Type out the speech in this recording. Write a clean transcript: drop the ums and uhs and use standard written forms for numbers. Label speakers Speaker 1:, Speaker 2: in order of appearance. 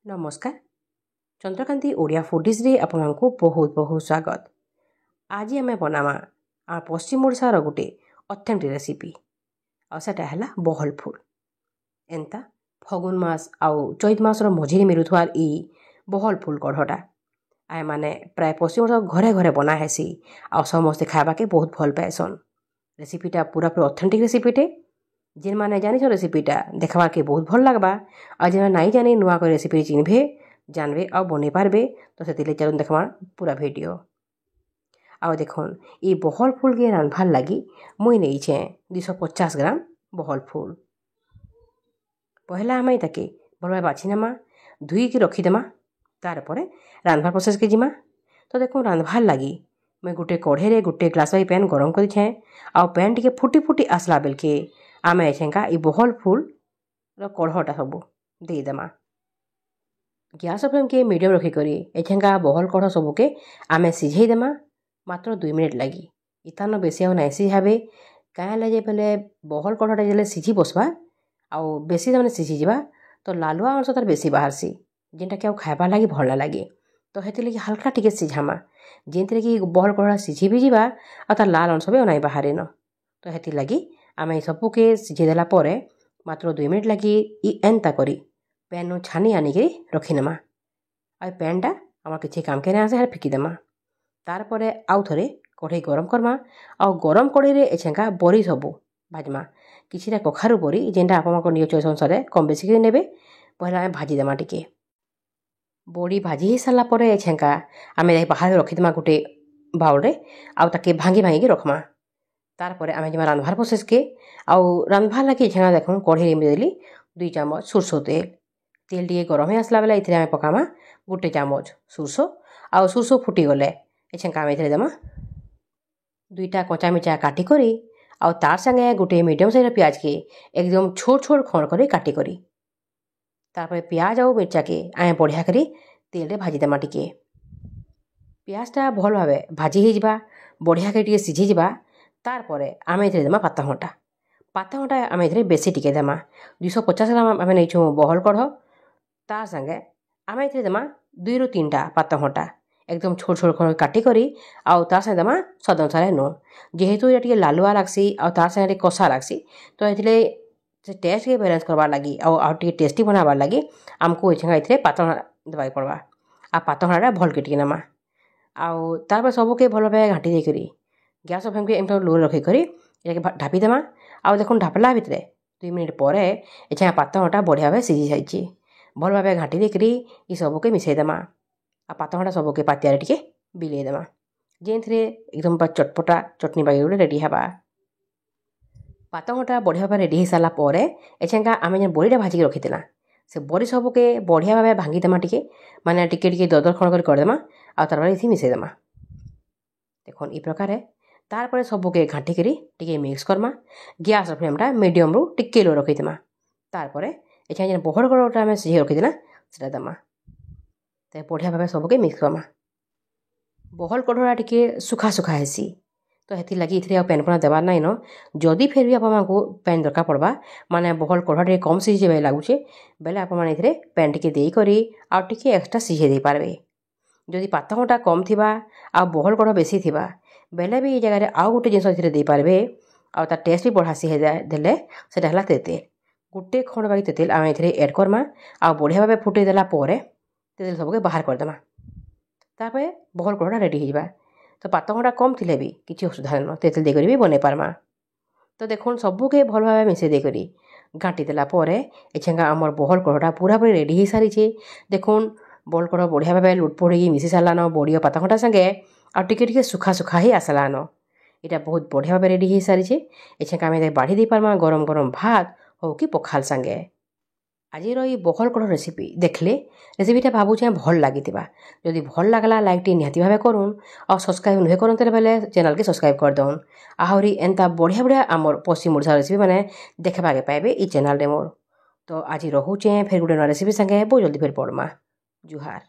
Speaker 1: नमस्कार चंद्रकांति ओडिया फूडिज रे आपको बहुत बहुत स्वागत। आज आम बनामा आ पश्चिम ओडिशार गोटे ऑथेंटिक रेसिपी आटा है बहल फूल। एंता फगुन मास आउ चैत मासर मझिरे मिलुथवार ई बहल फूल कढ़टा आए माने प्राय पश्चिम ओडिशा घरे घरे बना हेसी आ समस्ते खावा के बहुत भल पाएसन। रेसिपीटा पूरा पूरा ऑथेंटिक रेसिपीटे जिन माने जानी रेसिपीटा देखवा के बहुत भल लगवा और जिन नाई जानी नुआ कोई रेसिपी चिन्हे जानवे और बने पारबे तो से चलून देखवा पूरा वीडियो। आउ देखुन ये बहल फूल के रांधवार लगी मुई नहीं 250 ग्राम बहल फूल। पहला आम ताके भल बाछि नेमा धुई की रखीदेमा तार परे रांधवार प्रोसेस के जिमा। तो देखो रांधवार लगी मैं गोटे कढ़े गोटे ग्लास वाई पैन गरम कर आ पैन टी फुटी फुटी आसला बेल के आम एछेका ये बहल फूल कढ़टा सब देदेमा। गैस फ्लेम के मीडियम रखिक एछेका बहल कढ़ सबके आम सिझेदेमा मात्र 2 मिनिट लगी। इतान बेसी आउ नाई सिझाबे क्या जे बेले बहल कढ़टा जे सिझी बसवा आउ बेसी मैंने सिझीजा तो लालुआ अंश तार बेसी बाहरसी जेनटा कि खाइबार लगी भल ना लगे। तो हेती हल्का टिके सिझामा जेनते कि बहल कढ़ा सिझी भी जावा और तार लाल अंश भी नाई बाहर न। तो हेती लगी आम ये सबके सिझेदेला मात्र 2 मिनिट लगी एंता करी पैन छानी आनिक रखीनेमा। आ पैनटा आम किसी काम के आसे फिकिदेमा। तार परे आउ थे कढ़ई गरम करमा आ गरम कढ़ई एछेका बरी सब भाजमा किसी कखारू बरी जेनटा आप निज चॉइस अनुसार कम बेसी ने पहले आम भाजीदेमा टिके बड़ी भाजी हो सारापर एछेका आम बाहर रखीदेमा गोटे बाउल आउ ताके भांगी भांगी रखमा। तार आम जमा रांधवार प्रोसेस के आउ रांधवार लगे छेना देखो कढ़ई देली 2 चामच सोरसो तेल टी गरम हो आसला बेले ये पकामा गोटे चामच सोरसो आउ सोरसो फुटी गले एछेका आम ये देमा 2टा कच्चा मिर्चा काटिक आउ तार संगे गोटे मीडियम साइज प्याज के एकदम छोट छोट खंड कर काटिक तारपर प्याज आउ मिर्चा के आम बढ़िया करी तेल रे भाजीदेमा टिके। प्याजटा भल भाव भाजी हो बढ़िया कर सिझीजा तारपर आम ये देमा पातघंटा आम ये बेसी टिके देमा 250 ग्राम आम नहीं बहल कढ़ तार संगे आम ये देमा 2 ରୁ 3टा पातघंटा एकदम छोट छोट खंड काटिक आउ तार संगे देमा स्वाद अनुसार नुन जेहेतु ये लालुआ लगसी आ तार संगे कषा लगसी तो ये टेस्ट के बैलेंस करवार लगी आउ टेस्टी बनाबार लगी आमको ये पातघंटा देवा पड़वा आ पातघंटा भल के टिके नेमा आउ तार सबके भल भाव घाटी देकर गैस फ्लेम के एम लो रखिक ढापीदेमा आउ देखो ढापला भितर 2 मिनिट पर ये पातघंटा बढ़िया भाव सिझी जाइए भल भाव घाटी देकर ये सबके मिसईदेमा आ पातघंटा सबके पातियारे टिके बिलेदेमा जेनथे एकदम चटपटा चटनी बागी रेडी हवा। पातघंटा बढ़िया भाव रेडी हो सारापर एछेका आम जो बड़ीटा भाजिक रखीला से बड़ी सबके बढ़िया भाव भांगीदेमा टिके माने टिके दरदर खंड करदेमा आ तार ये मिसईदेमा देखो ये प्रकार तारपर सबके घाटिक टिके मिक्स करमा। गैस फ्लेमटा मीडियम रू टिके लो रखीदेमा तारपर ये बहल कढ़टा आम सिझे रखीदेना से देमा तो बढ़िया भाव सबके मिक्स करमा। बहल कढ़ा टिके सुखा सुखा हेसी तो हेती लगी ये पैन पुना देवार नाई न जदि फिर भी आपको पैन दरकार पड़वा माने बहल कढ़ा कम सिझे लगुचे बेले आप पैन टिके देकर आउ टिके एक्सट्रा सिझे दे पारबे। जदि पातघंटा कम थिबा आ बहल कढ़ बेसी थिबा बेले भी ये जगह आउ गोटे जिन दे पारबे आ तार टेस्ट भी बढ़ासी देले सेटा हला तेतेल गोटे खंड बागी तेतेल आम ये एड करमा आ बढ़िया भाव फुटे देला तेतेल सबके बाहर करदेमा तापर बहल कढ़ा रेडी हो तो पातघंटा कम थिले भी किसी असुविधा न तेतेल देकर भी बने पारमा। तो देखो सबके भल भाव मिसई देकर घाटी देला एछेका आमर बहल कढ़ा पूरा पूरी रेडी हो सारी देखो बहल कढ़ बढ़िया भाव लुटपुट हो मिसी सारान बड़ी पातघंटा संगे आ टिके सुखा सुखा ही आसलान यहाँ बहुत बढ़िया भाव रेडी हो सारी एछेका आम बाढ़ी दे पारमा गरम गरम भात हो कि पखाल संगे। आज ये बहल कढ़ रेसिपी देखले रेसिपीटा भावुचे भल लगी जदि भल लगला लाइक टी निहाती भाव करूँ और सब्सक्राइब नुहे करते बेले चैनल के सब्सक्राइब कर दौन आहरी एंता बढ़िया बढ़िया आमर पश्चिम ओडिशा रेसिपी मैंने देखा पाइबे ये चैनल मोर। तो आज रोचे फिर गोटे नया रेसिपी संगे बहुत जल्दी फिर पड़मा जुहार।